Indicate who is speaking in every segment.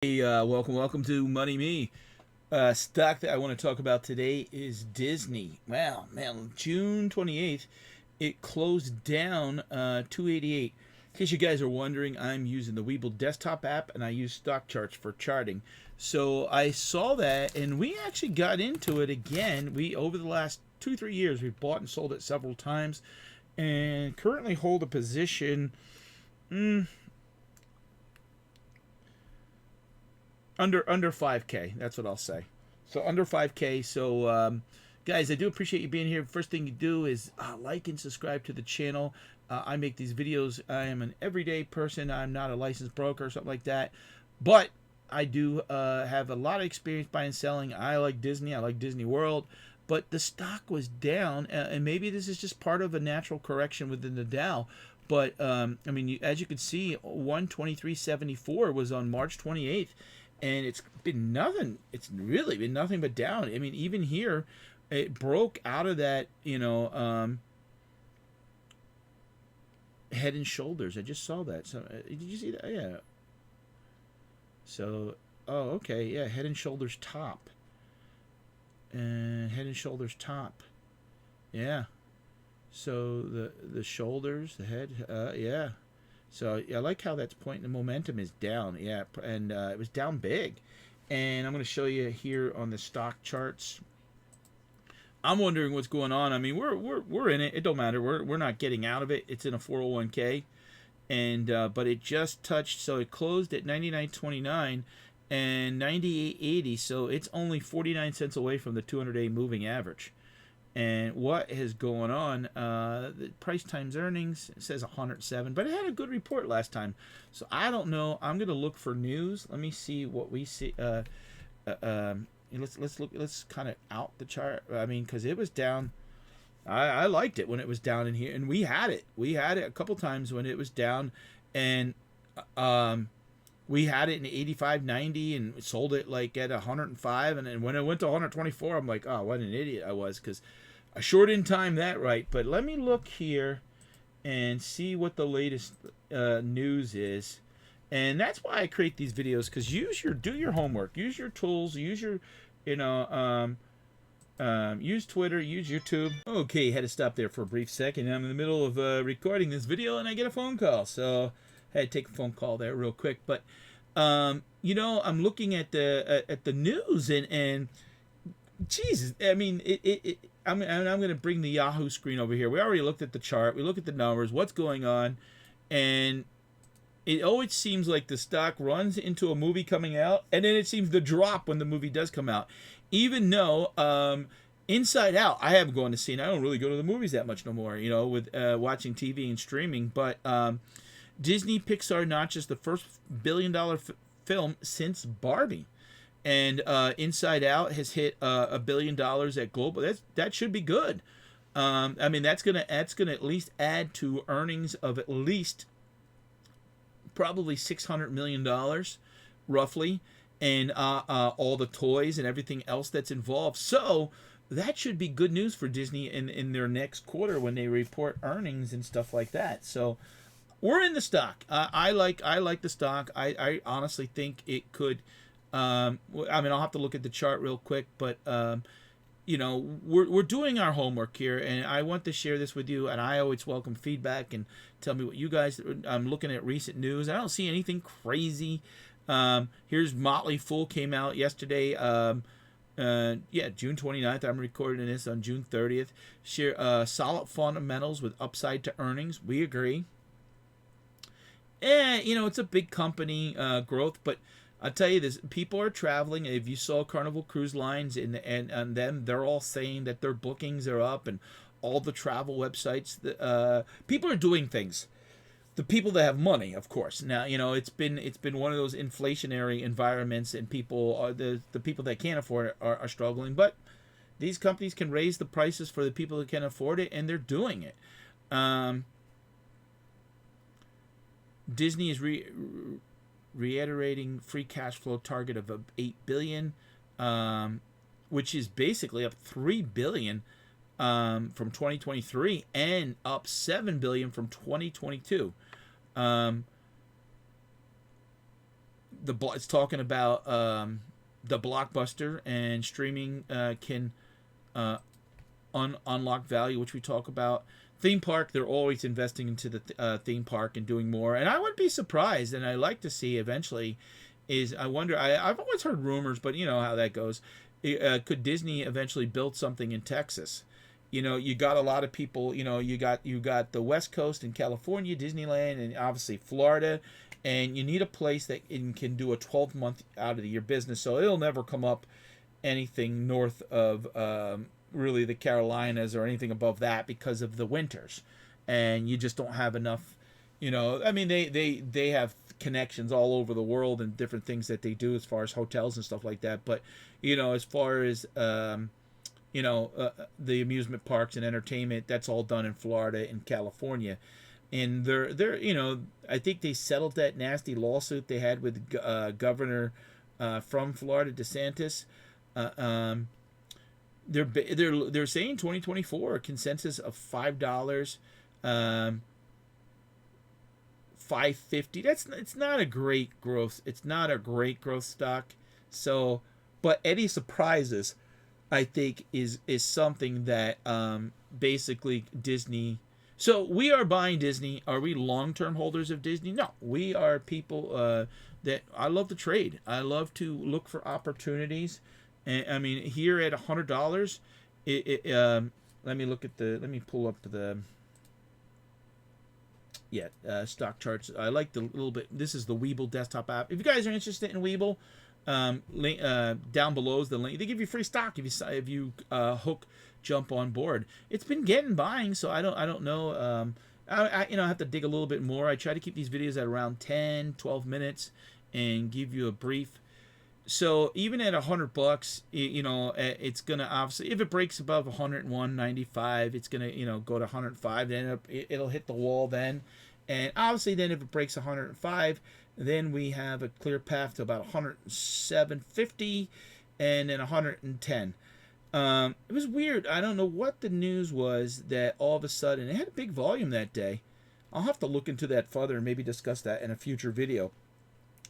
Speaker 1: Hey, welcome to Money Me. Stock that I want to talk about today is Disney. Wow, man, June 28th, it closed down 288. In case you guys are wondering, I'm using the Webull desktop app and I use stock charts for charting. So I saw that and we actually got into it again. We over the last 2-3 years we've bought and sold it several times and currently hold a position. mm, under 5K. That's what I'll say. So under 5K. So guys, I do appreciate you being here. First thing you do is like and subscribe to the channel. I make these videos. I am an everyday person. I'm not a licensed broker or something like that, but I do have a lot of experience buying and selling. I like Disney. I like Disney World. But the stock was down, and maybe this is just part of a natural correction within the Dow. But I mean, as you can see, 123.74 was on March 28th, and it's been nothing. It's really been nothing but down. I mean, even here, it broke out of that, head and shoulders. I just saw that. So did you see that? Yeah. So, oh, okay, yeah, head and shoulders top, and head and shoulders top. Yeah. So the shoulders, the head, yeah. So I like how that's pointing. The momentum is down, yeah, and it was down big. And I'm going to show you here on the stock charts. I'm wondering what's going on. I mean, we're in it. It don't matter. We're not getting out of it. It's in a 401k, and but it just touched. So it closed at 99.29 and 98.80. So it's only 49 cents away from the 200-day moving average. And what is going on? The price times earnings, it says 107, but it had a good report last time. So I don't know. I'm gonna look for news. Let me see what we see. Let's look. Let's kind of out the chart. I mean, because it was down. I liked it when it was down in here, and we had it. We had it a couple times when it was down, and we had it in 85.90 and sold it like at 105, and then when it went to 124, I'm like, oh, what an idiot I was, because I sure didn't time that right. But let me look here and see what the latest news is, and that's why I create these videos, because do your homework, use your tools, use your use Twitter, use YouTube. Okay, had to stop there for a brief second. I'm in the middle of recording this video and I get a phone call, so I had to take a phone call there real quick. But I'm looking at the news, and Jesus, I mean, I'm going to bring the Yahoo screen over here. We already looked at the chart. We look at the numbers, what's going on, and it always seems like the stock runs into a movie coming out, and then it seems to drop when the movie does come out. Even though Inside Out, I haven't gone to see, and I don't really go to the movies that much no more, with watching TV and streaming. But Disney Pixar notches the first billion-dollar film since Barbie, and Inside Out has hit $1 billion at global. That should be good. I mean, that's gonna at least add to earnings of at least probably $600 million, roughly, and all the toys and everything else that's involved. So that should be good news for Disney in their next quarter when they report earnings and stuff like that. So we're in the stock. I like the stock. I honestly think it could. I mean, I'll have to look at the chart real quick, but we're doing our homework here, and I want to share this with you. And I always welcome feedback and tell me what you guys. I'm looking at recent news. I don't see anything crazy. Here's Motley Fool came out yesterday. June 29th. I'm recording this on June 30th. Share solid fundamentals with upside to earnings. We agree. It's a big company growth, but I'll tell you this: people are traveling. If you saw Carnival Cruise Lines and them, they're all saying that their bookings are up, and all the travel websites. People are doing things. The people that have money, of course. Now, it's been one of those inflationary environments, and people are the people that can't afford it are struggling. But these companies can raise the prices for the people that can afford it, and they're doing it. Disney is reiterating free cash flow target of $8 billion, which is basically up $3 billion from 2023 and up $7 billion from 2022. it's talking about the blockbuster and streaming can unlock value, which we talk about. Theme park, they're always investing into the theme park and doing more. And I wouldn't be surprised, and I like to see eventually, is I wonder, I've always heard rumors, but you know how that goes. Could Disney eventually build something in Texas? You know, you got a lot of people, you know, you got the West Coast in California, Disneyland, and obviously Florida. And you need a place that can do a 12-month out of the year business. So it'll never come up anything north of really the Carolinas or anything above that because of the winters, and you just don't have enough. You know, I mean, they have connections all over the world and different things that they do as far as hotels and stuff like that. But you know, as far as the amusement parks and entertainment, that's all done in Florida and California. And they're you know, I think they settled that nasty lawsuit they had with Governor from Florida, DeSantis. They're saying 2024 a consensus of $5, $5.50. It's not a great growth. It's not a great growth stock. So, but any surprises, I think is something that basically Disney. So we are buying Disney. Are we long-term holders of Disney? No, we are people that I love to trade. I love to look for opportunities. And I mean, here at $100, let me pull up the stock charts. I like the little bit. This is the Webull desktop app. If you guys are interested in Webull, down below is the link. They give you free stock if you jump on board. It's been getting buying, so I don't know. I have to dig a little bit more. I try to keep these videos at around 10-12 minutes and give you a brief. So even at $100, you know, it's gonna obviously, if it breaks above 101.95, it's gonna, you know, go to 105. Then it'll hit the wall then, and obviously then if it breaks 105, then we have a clear path to about 107.50, and then 110. It was weird. I don't know what the news was that all of a sudden it had a big volume that day. I'll have to look into that further and maybe discuss that in a future video.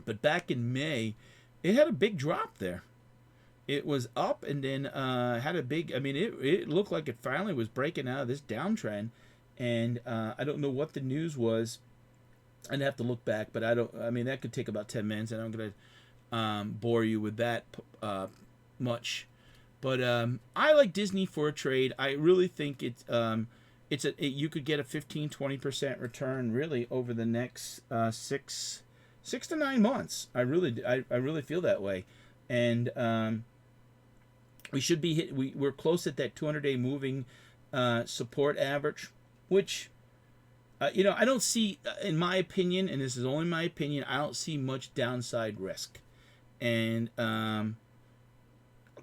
Speaker 1: But back in May, it had a big drop there. It was up and then had a big, I mean, it looked like it finally was breaking out of this downtrend. And I don't know what the news was. I'd have to look back, but I mean, that could take about 10 minutes, and I'm going to bore you with that much. But I like Disney for a trade. I really think you could get a 15-20% return really over the next 6 to 9 months. I really feel that way, and we should be we're close at that 200-day moving support average, which you know, I don't see, in my opinion, and this is only my opinion, I don't see much downside risk, and of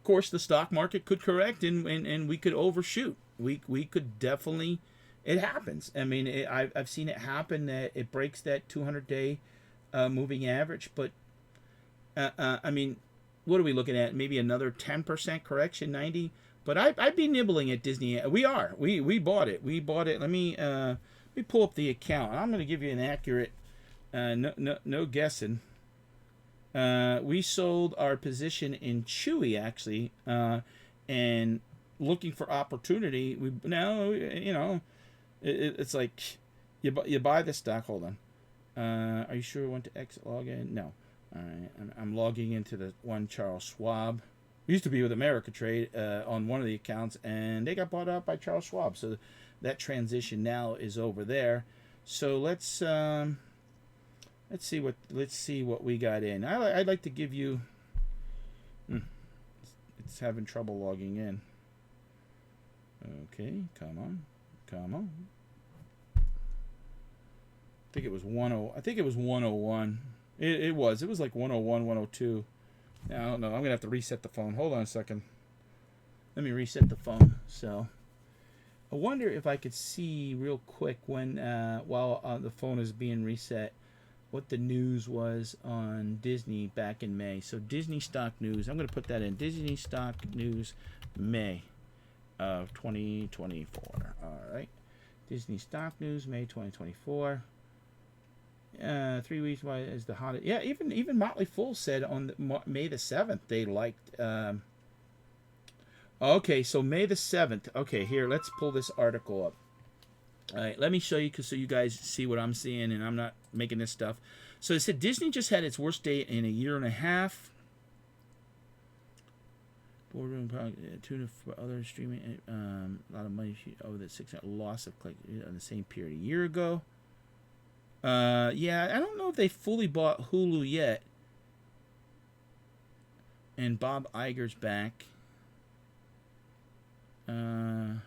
Speaker 1: course the stock market could correct and we could overshoot. We could definitely. It happens. I mean, I've seen it happen that it breaks that 200-day moving average, but I mean, what are we looking at? Maybe another 10% correction, 90. But I'd be nibbling at Disney. We bought it. Let me pull up the account. I'm going to give you an accurate, no guessing. We sold our position in Chewy actually, and looking for opportunity. It's like you buy the stock. Hold on. Are you sure we want to exit log in? No. All right. I'm logging into the one Charles Schwab. We used to be with America Trade on one of the accounts, and they got bought out by Charles Schwab. So that transition now is over there. So let's see what we got in. I'd like to give you. It's having trouble logging in. Okay, come on. I think it was 101. It was like 101, 102. I don't know. I'm gonna have to reset the phone. Hold on a second. Let me reset the phone. So I wonder if I could see real quick when while the phone is being reset, what the news was on Disney back in May. So Disney stock news. I'm gonna put that in. Disney stock news May of 2024. All right. Disney stock news May 2024. 3 weeks. Why is the hottest? Yeah, even Motley Fool said on May the 7th they liked. Okay, so May the 7th. Okay, here, let's pull this article up. All right, let me show you so you guys see what I'm seeing, and I'm not making this stuff. So it said Disney just had its worst day in a year and a half. Boardroom tuna for other streaming. A lot of money over the 6 loss of click on the same period a year ago. Yeah, I don't know if they fully bought Hulu yet. And Bob Iger's back. The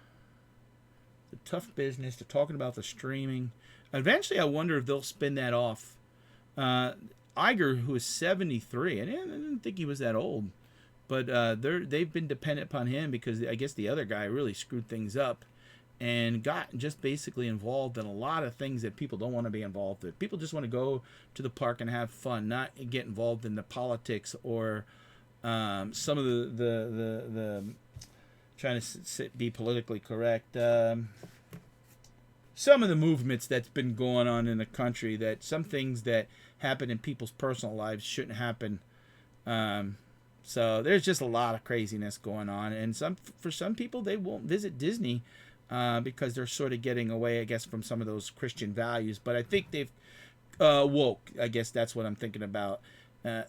Speaker 1: tough business. They're talking about the streaming. Eventually, I wonder if they'll spin that off. Iger, who is 73, I didn't think he was that old, but they've been dependent upon him because I guess the other guy really screwed things up and got just basically involved in a lot of things that people don't want to be involved with. People just want to go to the park and have fun, not get involved in the politics or some of the trying to be politically correct. Some of the movements that's been going on in the country, that some things that happen in people's personal lives shouldn't happen. So there's just a lot of craziness going on, and for some people they won't visit Disney because they're sort of getting away, I guess, from some of those Christian values. But I think they've woke. I guess that's what I'm thinking about.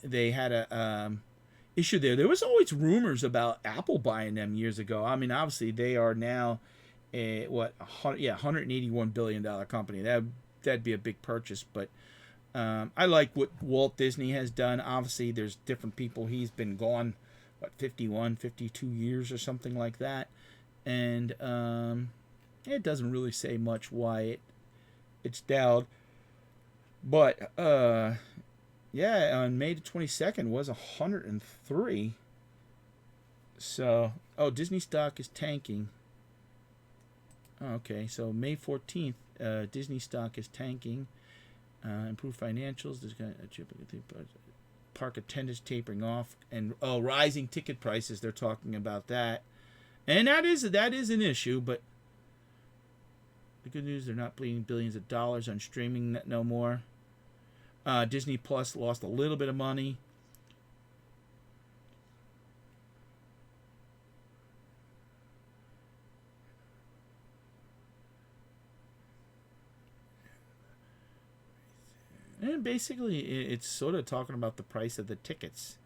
Speaker 1: They had a issue there. There was always rumors about Apple buying them years ago. I mean, obviously they are now $181 billion company. That'd be a big purchase, but I like what Walt Disney has done. Obviously, there's different people. He's been gone, 51, 52 years or something like that, and it doesn't really say much why it's down. But yeah, on May the 22nd was 103. So, Disney stock is tanking. Okay, so May 14th, Disney stock is tanking. Improved financials. There's going to park attendance tapering off, and rising ticket prices. They're talking about that, and that is an issue. But the good news, they're not bleeding billions of dollars on streaming no more. Disney Plus lost a little bit of money. And basically, it's sort of talking about the price of the tickets,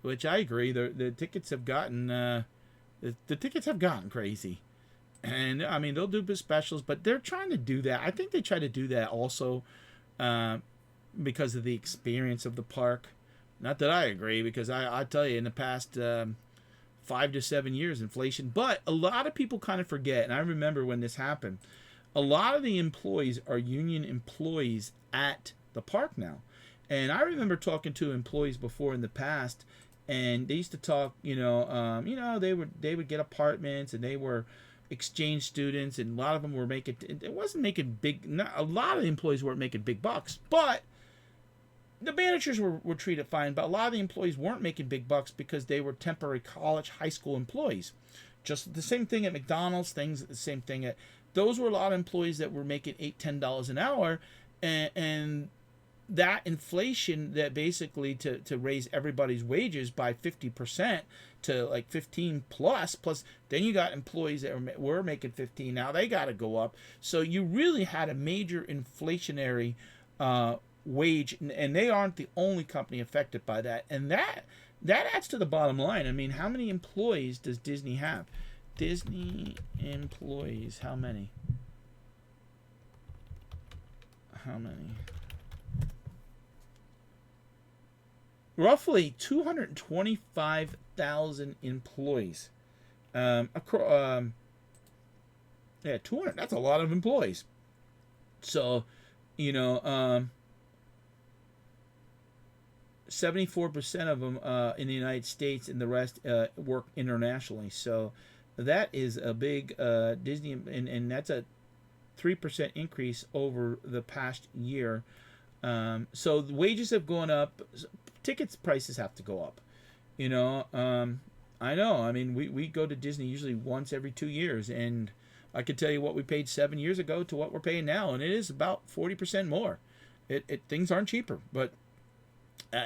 Speaker 1: which I agree. The tickets have gotten the tickets have gotten crazy, and I mean they'll do specials, but they're trying to do that. I think they try to do that also because of the experience of the park. Not that I agree, because I tell you, in the past 5 to 7 years, inflation. But a lot of people kind of forget, and I remember when this happened. A lot of the employees are union employees at the park now, and I remember talking to employees before in the past, and they used to talk, they would get apartments, and they were exchange students, and a lot of them were making, it wasn't making a lot of the employees weren't making big bucks, but the managers were treated fine. But a lot of the employees weren't making big bucks because they were temporary college, high school employees. Just the same thing at McDonald's, the same thing at, those were a lot of employees that were making $8-10 an hour, and that inflation, that basically to raise everybody's wages by 50% to like 15 plus then you got employees that were making 15, now they got to go up. So you really had a major inflationary wage, and they aren't the only company affected by that, and that adds to the bottom line. I mean, how many employees does Disney have? Disney employees, how many? Roughly 225,000 employees. 200. That's a lot of employees. So, 74% of them in the United States, and the rest work internationally. So that is a big Disney, and that's a 3% increase over the past year. So the wages have gone up. Tickets prices have to go up. I know. I mean, we go to Disney usually once every 2 years, and I could tell you what we paid 7 years ago to what we're paying now, and it is about 40% more. Things aren't cheaper, but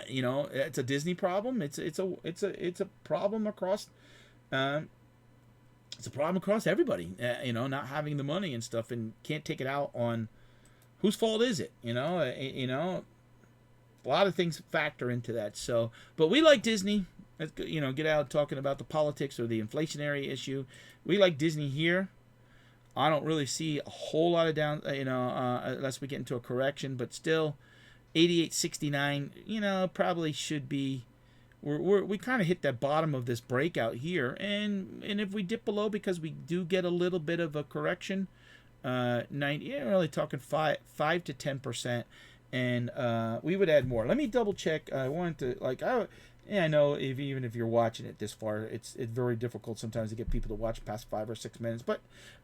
Speaker 1: you know, it's a Disney problem. It's a problem across. It's a problem across everybody. You know, not having the money and stuff, and can't take it out on whose fault is it? You know, a lot of things factor into that. So, but we like Disney. Let's you know, get out talking about the politics or the inflationary issue. We like Disney here. I don't really see a whole lot of down, you know, unless we get into a correction. But still, 88.69. You know, probably should be. We kind of hit that bottom of this breakout here, and if we dip below because we do get a little bit of a correction, 90. Yeah, really talking 5 to 10%, and we would add more. Let me double check. I wanted to I know even if you're watching it this far, it's very difficult sometimes to get people to watch past 5 or 6 minutes. But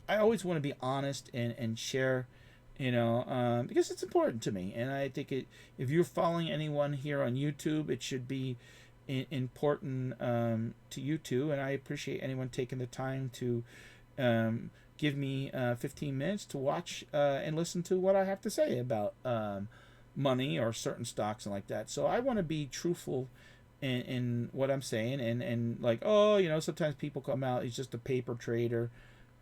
Speaker 1: I always want to be honest and share, you know, because it's important to me. And I think if you're following anyone here on YouTube, it should be important to you too. And I appreciate anyone taking the time to give me 15 minutes to watch and listen to what I have to say about money or certain stocks and like that. So I want to be truthful in what I'm saying, and like, oh, you know, sometimes people come out, he's just a paper trader.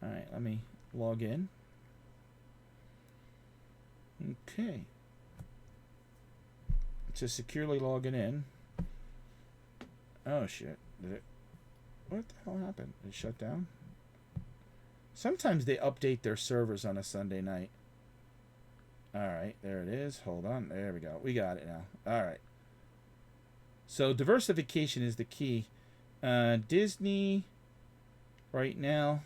Speaker 1: All right, let me log in. Okay, just securely logging in. Oh shit, what the hell happened? Did it shut down? Sometimes they update their servers on a Sunday night. All right, there it is. Hold on, there we go. We got it now. All right. So diversification is the key. Disney right now,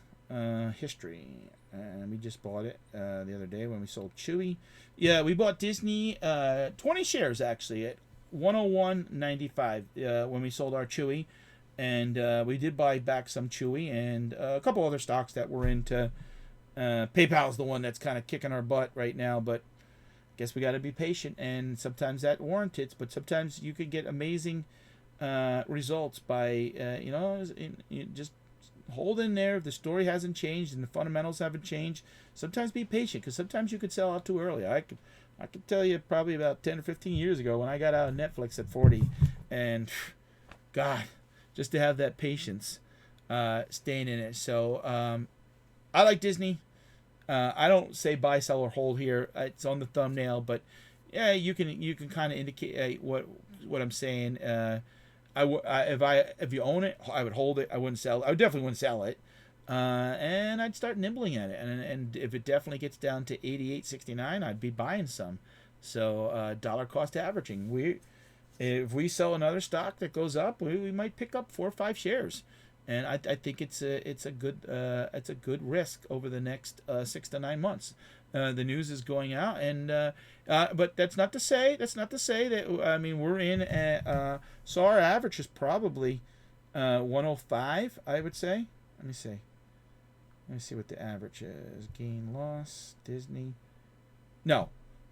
Speaker 1: history. And we just bought it the other day when we sold Chewy. Yeah, we bought Disney 20 shares actually at 101.95 when we sold our Chewy. And we did buy back some Chewy and a couple other stocks that we're into. PayPal's the one that's kind of kicking our butt right now, but guess we got to be patient, and sometimes that warrants it, but sometimes you could get amazing results by you know, just hold in there. If the story hasn't changed and the fundamentals haven't changed, sometimes be patient, because sometimes you could sell out too early. I could tell you probably about 10 or 15 years ago when I got out of Netflix at 40, and God, just to have that patience staying in it. So I like Disney. I don't say buy, sell, or hold here. It's on the thumbnail, but yeah, you can kind of indicate what I'm saying. If you own it, I would hold it. I wouldn't sell it. I definitely wouldn't sell it, and I'd start nibbling at it. And if it definitely gets down to 88.69, I'd be buying some. So dollar cost averaging. If we sell another stock that goes up, we might pick up 4 or 5 shares. And I think it's a good risk over the next 6 to 9 months. The news is going out, and but that's not to say that, I mean, we're in at, so our average is probably 105, I would say. Let me see what the average is. Gain, loss, Disney. No,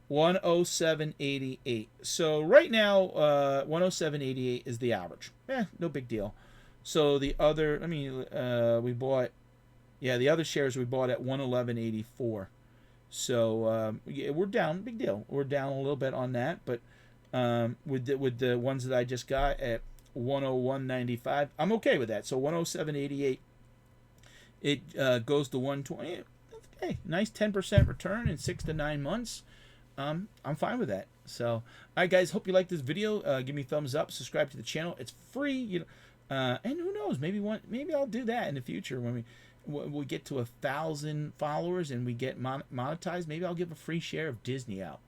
Speaker 1: 107.88. So right now, 107.88 is the average. No big deal. So the other, we bought, the other shares we bought at 111.84. So we're down, big deal. We're down a little bit on that, but with the ones that I just got at 101.95, I'm okay with that. So 107.88, it goes to 120. Hey, nice 10% return in 6 to 9 months. I'm fine with that. So, all right, guys, hope you like this video. Give me a thumbs up, subscribe to the channel. It's free, you know. And who knows? Maybe I'll do that in the future when we get to 1,000 followers and we get monetized. Maybe I'll give a free share of Disney out.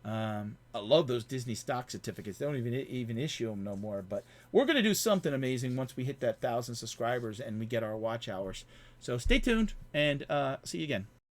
Speaker 1: I love those Disney stock certificates. They don't even issue them no more. But we're gonna do something amazing once we hit that 1,000 subscribers and we get our watch hours. So stay tuned and see you again.